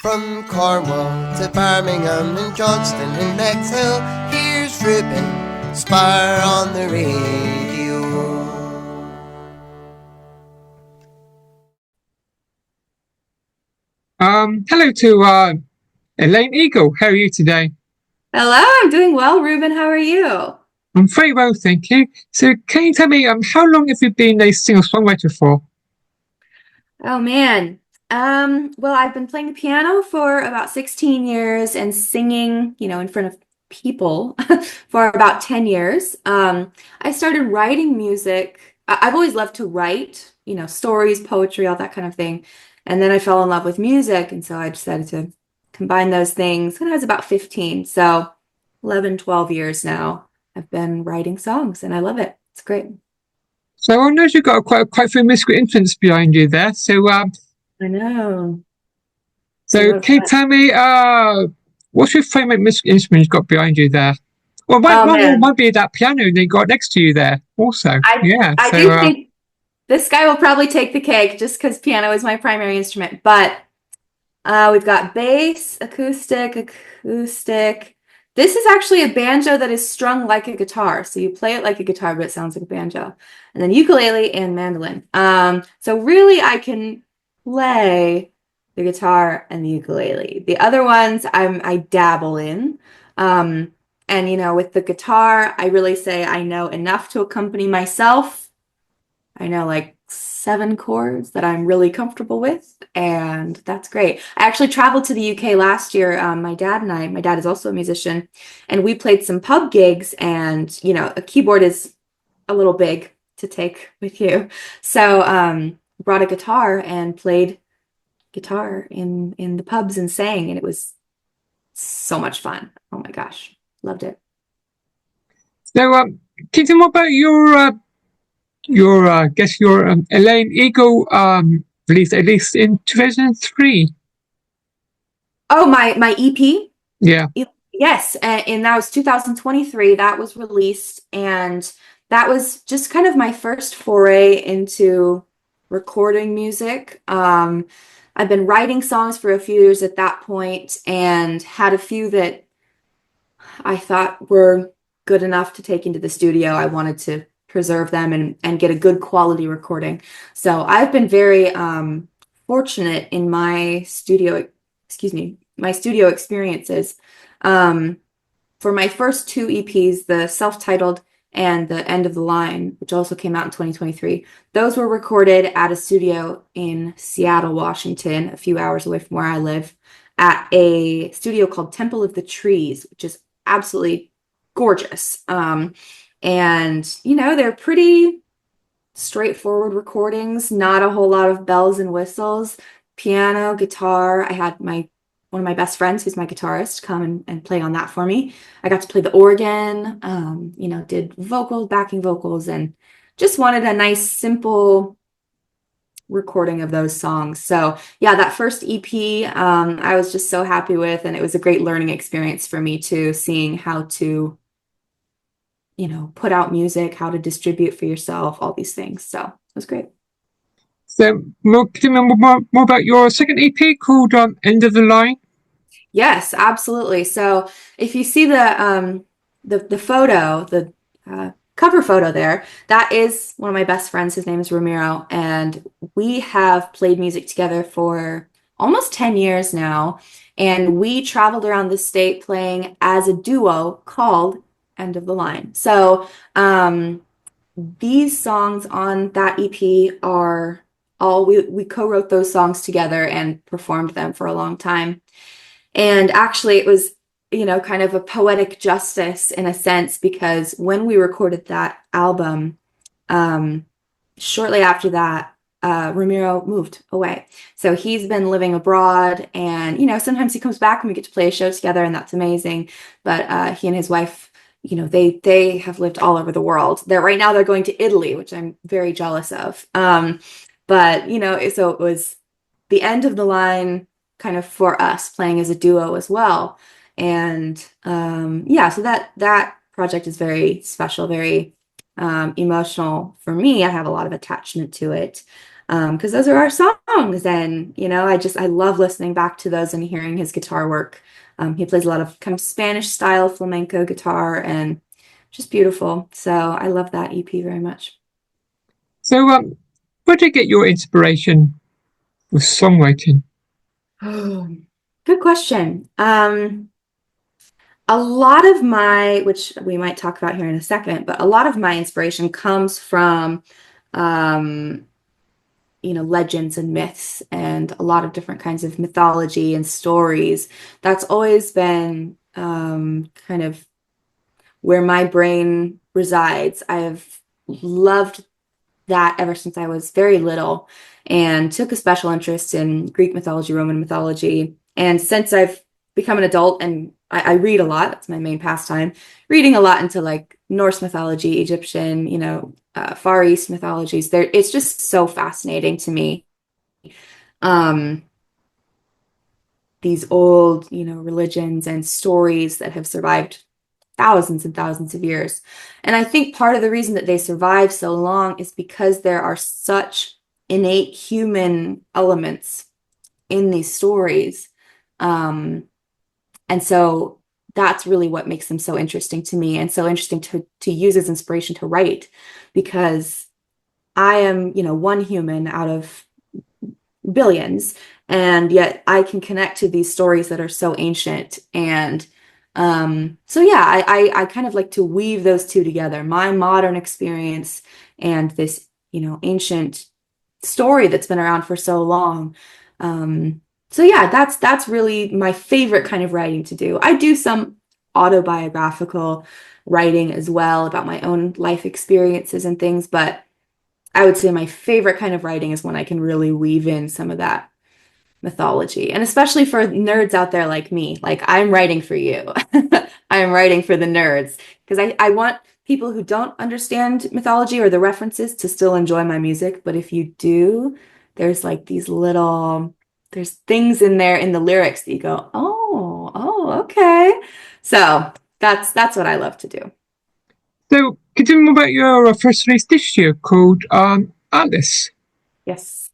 From Cornwall to Birmingham and Johnston and Bexhill, here's Ruben Spire on the radio. Hello to Elaine Eagle. How are you today? Hello, I'm doing well, Ruben. How are you? I'm very well, thank you. So, can you tell me how long have you been a singer-songwriter for? Oh man. Well, I've been playing the piano for about 16 years and singing, in front of people for about 10 years. I started writing music. I've always loved to write, stories, poetry, all that kind of thing. And then I fell in love with music, and so I decided to combine those things when I was about 15. So 11, 12 years now, I've been writing songs and I love it. It's great. So, I know you've got quite a few musical influence behind you there. So, I know. It's a so lot of can you fun. tell me what's your favourite musical instrument you've got behind you there? Well, Oh might man. be that piano that you got next to you there also. I Yeah. I do think this guy will probably take the cake just because piano is my primary instrument. But we've got bass, acoustic. This is actually a banjo that is strung like a guitar. So you play it like a guitar, but it sounds like a banjo. And then ukulele and mandolin. So really I can play the guitar and the ukulele. The other ones I dabble in. Um, and with the guitar, I really say I know enough to accompany myself. I know like 7 chords that I'm really comfortable with, and that's great. I actually traveled to the UK last year. My dad is also a musician, and we played some pub gigs, and a keyboard is a little big to take with you. So brought a guitar and played guitar in the pubs and sang, and it was so much fun. Oh my gosh, loved it. So, can you tell me about your Elaine Eagle released at least in 2003? Oh, my EP. Yeah. Yes, and that was 2023. That was released, and that was just kind of my first foray into recording music. I've been writing songs for a few years at that point, and had a few that I thought were good enough to take into the studio. I wanted to preserve them and get a good quality recording. So I've been very fortunate in my studio experiences. Um, for my first two EPs, the self-titled and the End of the Line, which also came out in 2023, those were recorded at a studio in Seattle, Washington, a few hours away from where I live, at a studio called Temple of the Trees, which is absolutely gorgeous. And they're pretty straightforward recordings, not a whole lot of bells and whistles, piano, guitar. I had my one of my best friends, who's my guitarist, come and play on that for me. I got to play the organ, did vocals, backing vocals, and just wanted a nice, simple recording of those songs. So yeah, that first EP, I was just so happy with, and it was a great learning experience for me too, seeing how to, put out music, how to distribute for yourself, all these things. So it was great. So, can you remember more about your second EP called End of the Line? Yes, absolutely. So if you see the photo, the cover photo there, that is one of my best friends. His name is Ramiro, and we have played music together for almost 10 years now. And we traveled around the state playing as a duo called End of the Line. So these songs on that EP are all we co-wrote those songs together and performed them for a long time. And actually, it was, kind of a poetic justice in a sense, because when we recorded that album, um, shortly after that, Ramiro moved away. So he's been living abroad, and, sometimes he comes back and we get to play a show together, and that's amazing. But he and his wife, they have lived all over the world. They're going to Italy, which I'm very jealous of. But, so it was the End of the Line kind of for us playing as a duo as well. And yeah, so that project is very special, very emotional for me. I have a lot of attachment to it. because those are our songs. And, you know, I love listening back to those and hearing his guitar work. He plays a lot of kind of Spanish style flamenco guitar and just beautiful. So I love that EP very much. So, where did you get your inspiration with songwriting? Oh, good question. A lot of my, which we might talk about here in a second, but a lot of my inspiration comes from, um, you know, legends and myths and a lot of different kinds of mythology and stories. That's always been kind of where my brain resides. I've loved that ever since I was very little and took a special interest in Greek mythology, Roman mythology. And since I've become an adult and I read a lot, that's my main pastime, reading a lot into like Norse mythology, Egyptian, you know, Far East mythologies. There, it's just so fascinating to me. Um, these old, you know, religions and stories that have survived thousands and thousands of years. And I think part of the reason that they survive so long is because there are such innate human elements in these stories. And so that's really what makes them so interesting to me and so interesting to use as inspiration to write, because I am, you know, one human out of billions, and yet I can connect to these stories that are so ancient. And so yeah, I kind of like to weave those two together, my modern experience and this, you know, ancient story that's been around for so long. So yeah, that's really my favorite kind of writing to do. I do some autobiographical writing as well about my own life experiences and things, but I would say my favorite kind of writing is when I can really weave in some of that mythology. And especially for nerds out there like me, like I'm writing for you. I'm writing for the nerds because I want people who don't understand mythology or the references to still enjoy my music. But if you do, there's like these little, there's things in there in the lyrics that you go, oh, okay. So that's what I love to do. So, can you tell me more about your first release this year called Atlas? Yes.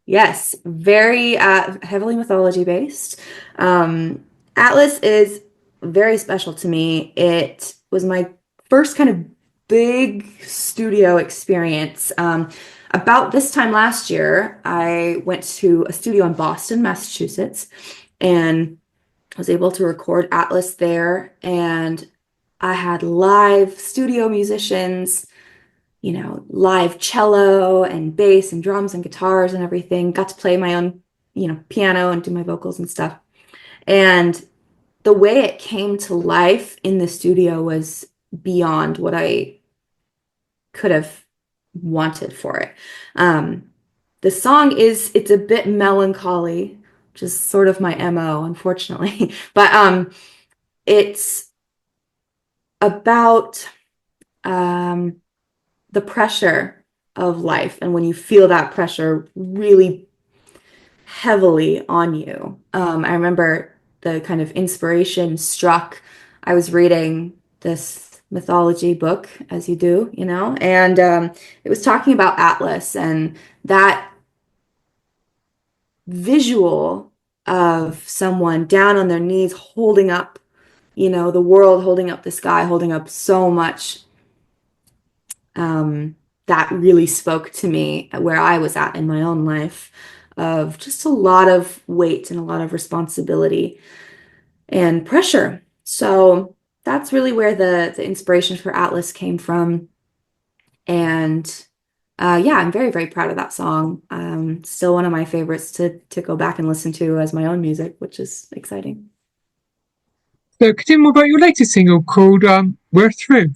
Yes, very heavily mythology based. Um, Atlas is very special to me. It was my first kind of big studio experience. About this time last year, I went to a studio in Boston, Massachusetts, and was able to record Atlas there. And I had live studio musicians, you know, live cello and bass and drums and guitars and everything. Got to play my own, you know, piano and do my vocals and stuff. And the way it came to life in the studio was beyond what I could have wanted for it. Um, the song it's a bit melancholy, which is sort of my MO, unfortunately. But it's about um, the pressure of life and when you feel that pressure really heavily on you. I remember the kind of inspiration struck. I was reading this mythology book, as you do, you know, and it was talking about Atlas and that visual of someone down on their knees holding up, you know, the world, holding up the sky, holding up so much. That really spoke to me where I was at in my own life of just a lot of weight and a lot of responsibility and pressure. So that's really where the inspiration for Atlas came from. And yeah, I'm very, very proud of that song. Still one of my favorites to go back and listen to as my own music, which is exciting. So, can you tell me more about your latest single called We're Through?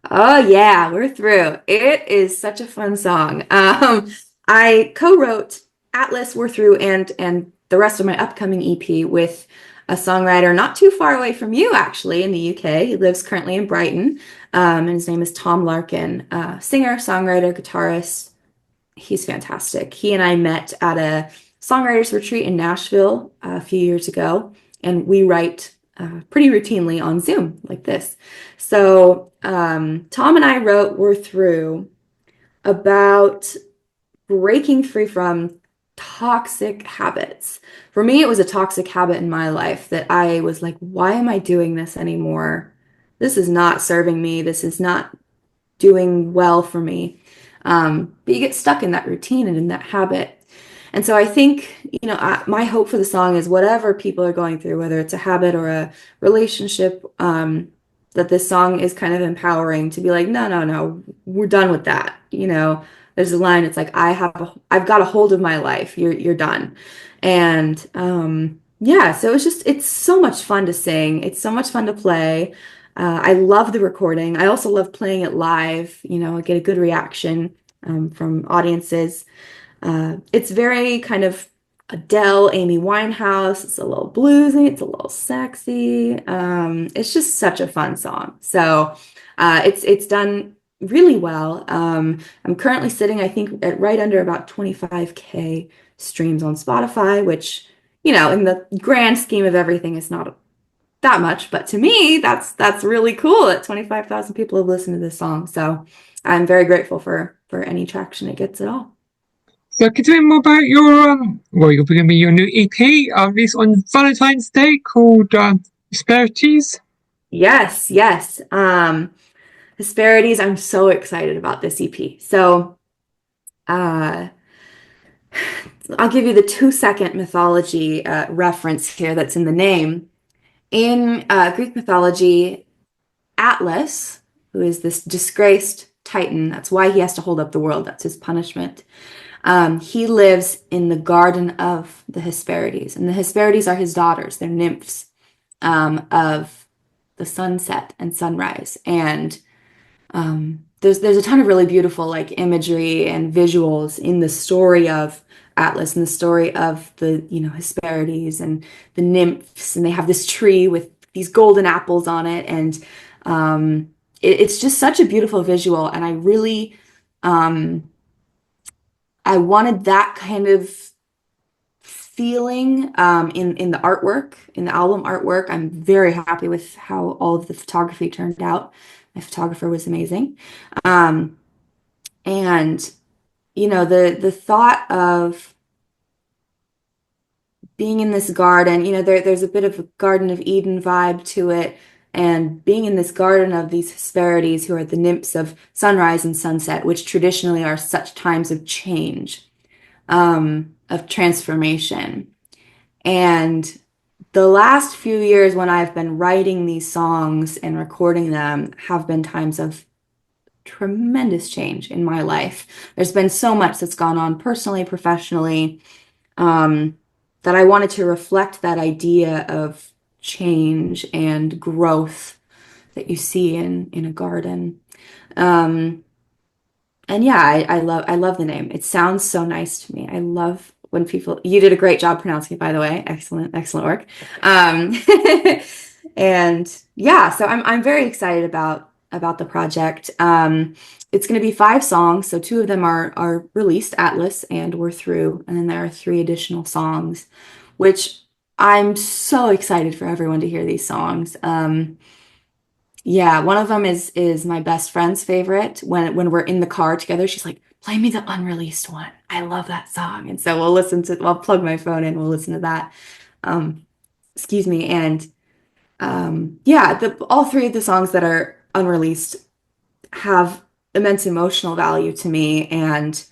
Oh yeah, we're through. It is such a fun song. I co-wrote Atlas, We're Through, and the rest of my upcoming EP with a songwriter not too far away from you, actually, in the UK. He lives currently in Brighton, and his name is Tom Larkin. Singer, songwriter, guitarist. He's fantastic. He and I met at a songwriters retreat in Nashville a few years ago, and we write pretty routinely on Zoom like this. So Tom and I wrote We're Through about breaking free from toxic habits. For me, it was a toxic habit in my life that I was like, why am I doing this anymore? This is not serving me. This is not doing well for me. But you get stuck in that routine and in that habit. And so I think, my hope for the song is whatever people are going through, whether it's a habit or a relationship, that this song is kind of empowering to be like, no, no, no, we're done with that. There's a line, it's like, I've got a hold of my life. You're done. And yeah, so it's so much fun to sing. It's so much fun to play. I love the recording. I also love playing it live. I get a good reaction from audiences. It's very kind of Adele, Amy Winehouse. It's a little bluesy. It's a little sexy. It's just such a fun song. So it's done really well. I'm currently sitting, I think, at right under about 25K streams on Spotify, which, in the grand scheme of everything is not that much, but to me, that's really cool that 25,000 people have listened to this song. So I'm very grateful for any traction it gets at all. So can you tell me more about you're going to be your new EP, released on Valentine's Day called Hesperides? Yes, yes. Hesperides, I'm so excited about this EP. So uh, I'll give you the 2-second mythology reference here that's in the name. In Greek mythology, Atlas, who is this disgraced Titan, that's why he has to hold up the world, that's his punishment. He lives in the garden of the Hesperides, and the Hesperides are his daughters. They're nymphs of the sunset and sunrise. And there's a ton of really beautiful imagery and visuals in the story of Atlas and the story of the Hesperides and the nymphs, and they have this tree with these golden apples on it, and it's just such a beautiful visual. And I really I wanted that kind of feeling in the artwork, in the album artwork. I'm very happy with how all of the photography turned out. My photographer was amazing. And the thought of being in this garden, there's a bit of a Garden of Eden vibe to it, and being in this garden of these Hesperides, who are the nymphs of sunrise and sunset, which traditionally are such times of change, of transformation. And the last few years when I've been writing these songs and recording them have been times of tremendous change in my life. There's been so much that's gone on personally, professionally, that I wanted to reflect that idea of change and growth that you see in a garden. And yeah, I love the name. It sounds so nice to me. I love when people, you did a great job pronouncing it, by the way. Excellent, excellent work. And yeah, so I'm very excited about the project. It's going to be 5 songs, so 2 of them are released, Atlas and We're Through, and then there are 3 additional songs, which I'm so excited for everyone to hear these songs. Yeah, one of them is my best friend's favorite. When we're in the car together, she's like, "Play me the unreleased one. I love that song." And so I'll plug my phone in, we'll listen to that. Excuse me. And yeah, all 3 of the songs that are unreleased have immense emotional value to me, and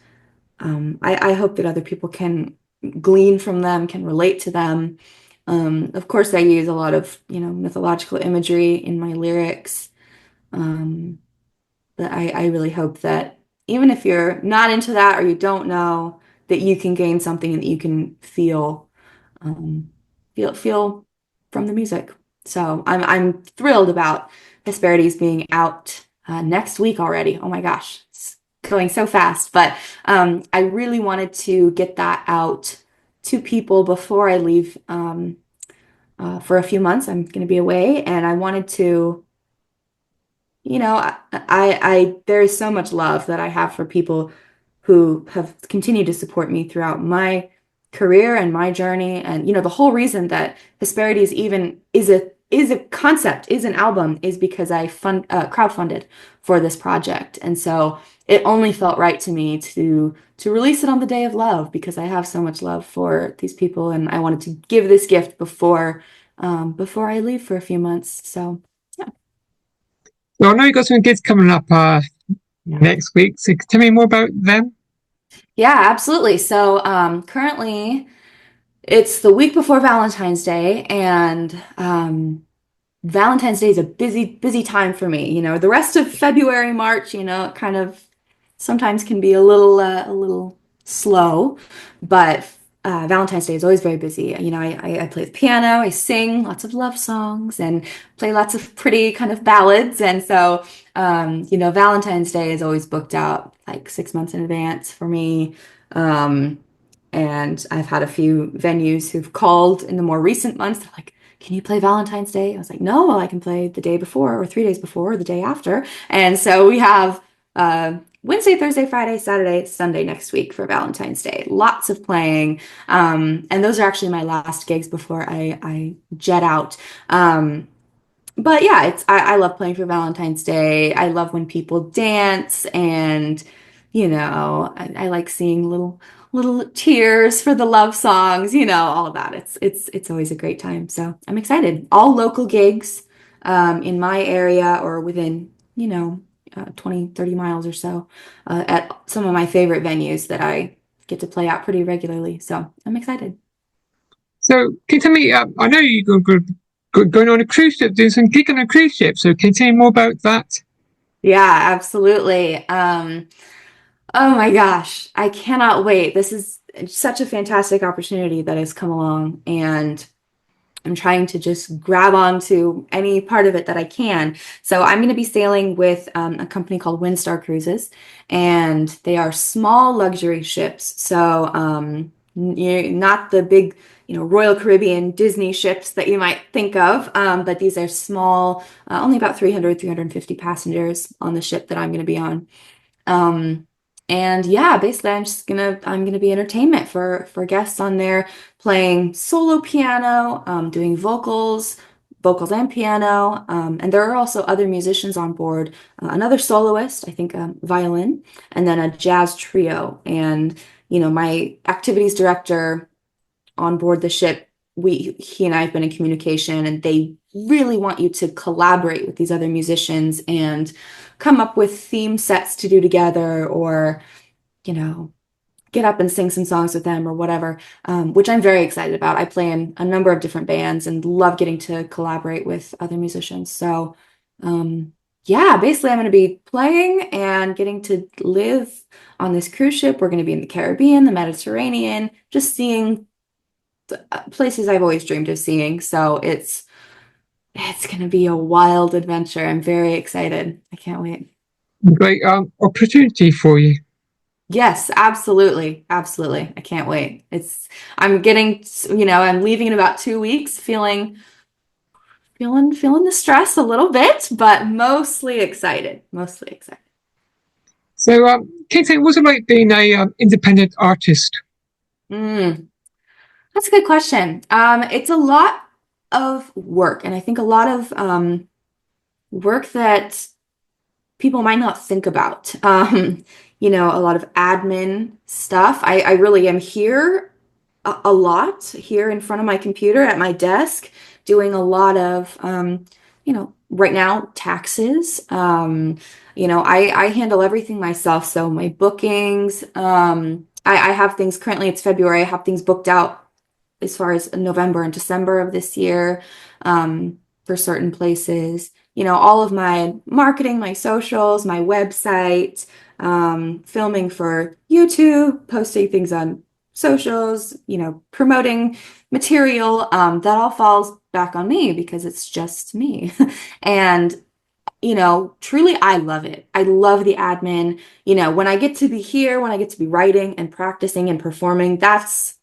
I hope that other people can glean from them, can relate to them. Of course, I use a lot of mythological imagery in my lyrics, but I really hope that even if you're not into that or you don't know, that you can gain something and that you can feel feel from the music. So I'm thrilled about Hesperides being out next week already. Oh my gosh, it's going so fast. But I really wanted to get that out to people before I leave for a few months. I'm going to be away, and I wanted to, I there is so much love that I have for people who have continued to support me throughout my career and my journey. And the whole reason that Hesperides even is is a concept, is an album, is because I crowdfunded for this project. And so it only felt right to me to release it on the Day of Love, because I have so much love for these people, and I wanted to give this gift before I leave for a few months. So yeah. So I know you got some gigs coming up next week. So tell me more about them. Yeah, absolutely. So currently it's the week before Valentine's Day, and Valentine's Day is a busy time for me. You know, the rest of February, March, you know, it kind of sometimes can be a little slow, but Valentine's Day is always very busy. You know, I play the piano, I sing lots of love songs, and play lots of pretty kind of ballads. And so, you know, Valentine's Day is always booked out like 6 months in advance for me. Um, and I've had a few venues who've called in the more recent months. They're like, can you play Valentine's Day? I was like, no, well, I can play the day before or 3 days before or the day after. And so we have Wednesday, Thursday, Friday, Saturday, Sunday next week for Valentine's Day. Lots of playing. And those are actually my last gigs before I jet out. But yeah, I love playing for Valentine's Day. I love when people dance, and you know, I like seeing little tears for the love songs, you know, all of that. It's always a great time. So I'm excited. All local gigs in my area or within, you know, 20, 30 miles or so at some of my favorite venues that I get to play out pretty regularly. So I'm excited. So can you tell me? I know you going on a cruise ship, doing some gig on a cruise ship. So can you tell me more about that? Yeah, absolutely. Oh my gosh, I cannot wait. This is such a fantastic opportunity that has come along, and I'm trying to just grab onto any part of it that I can. So I'm going to be sailing with a company called Windstar Cruises, and they are small luxury ships. So not the big, you know, Royal Caribbean Disney ships that you might think of, but these are small, only about 350 passengers on the ship that I'm going to be on. Um, and yeah, basically I'm gonna be entertainment for guests on there, playing solo piano, doing vocals and piano. And there are also other musicians on board, another soloist, I think violin, and then a jazz trio. And you know, my activities director on board the ship, he and I have been in communication, and they really want you to collaborate with these other musicians and come up with theme sets to do together, or you know, get up and sing some songs with them or whatever, which I'm very excited about. I play in a number of different bands and love getting to collaborate with other musicians. So yeah, basically I'm going to be playing and getting to live on this cruise ship. We're going to be in the Caribbean, the Mediterranean, just seeing places I've always dreamed of seeing. So it's going to be a wild adventure. I'm very excited. I can't wait. Great opportunity for you. Yes, absolutely. Absolutely. I can't wait. I'm getting, you know, I'm leaving in about 2 weeks, feeling the stress a little bit, but mostly excited. Mostly excited. So can you tell me what's it like being a independent artist? Mm, that's a good question. It's a lot of work, and I think a lot of work that people might not think about. You know, a lot of admin stuff. I really am here a lot here in front of my computer at my desk, doing a lot of, you know, right now, taxes. You know, I handle everything myself. So my bookings, I have things currently, it's February, I have things booked out as far as November and December of this year, for certain places. You know, all of my marketing, my socials, my website, filming for YouTube, posting things on socials, you know, promoting material, that all falls back on me because it's just me. And, you know, truly, I love it. I love the admin. You know, when I get to be here, when I get to be writing and practicing and performing, that's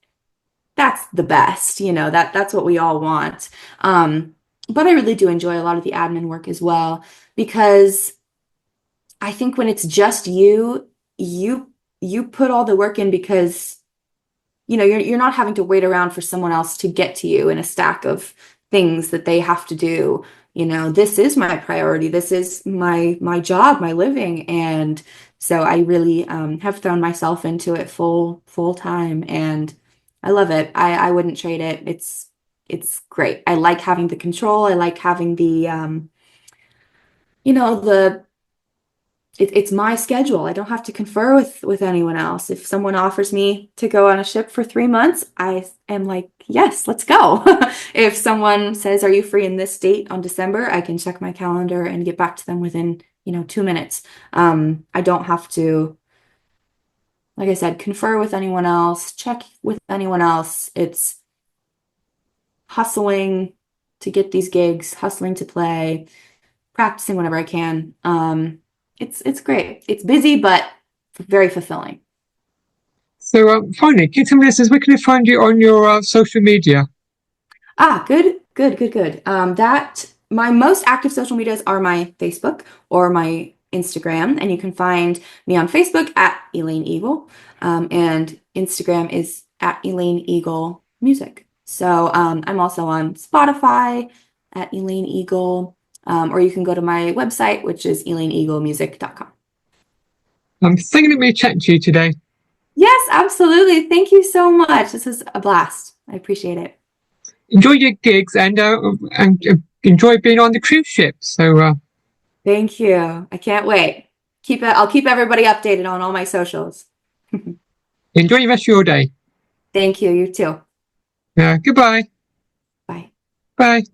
the best, you know, that's what we all want. But I really do enjoy a lot of the admin work as well, because I think when it's just you put all the work in, because you know you're not having to wait around for someone else to get to you in a stack of things that they have to do. You know, this is my priority. This is my job, my living. And so I really have thrown myself into it full time, and I love it. I wouldn't trade it. It's great. I like having the control. I like having the you know, it's my schedule. I don't have to confer with anyone else. If someone offers me to go on a ship for 3 months, I am like, yes, let's go. If someone says, are you free in this date on December? I can check my calendar and get back to them within, 2 minutes. I don't have to, like I said, confer with anyone else, check with anyone else. It's hustling to get these gigs, hustling to play, practicing whenever I can. It's great. It's busy, but very fulfilling. So finally, can you tell me this, where can I find you on your social media? Good. That my most active social medias are my Facebook or my Instagram, and you can find me on Facebook at Elaine Eagle, and Instagram is at Elaine Eagle Music. So I'm also on Spotify at Elaine Eagle, or you can go to my website, which is elaineeaglemusic.com. I'm thinking of me chatting to you today. Yes, absolutely. Thank you so much. This was a blast. I appreciate it. Enjoy your gigs and enjoy being on the cruise ship. So Thank you. I can't wait. I'll keep everybody updated on all my socials. enjoy the rest of your day. Thank you. You too. Goodbye. Bye. Bye.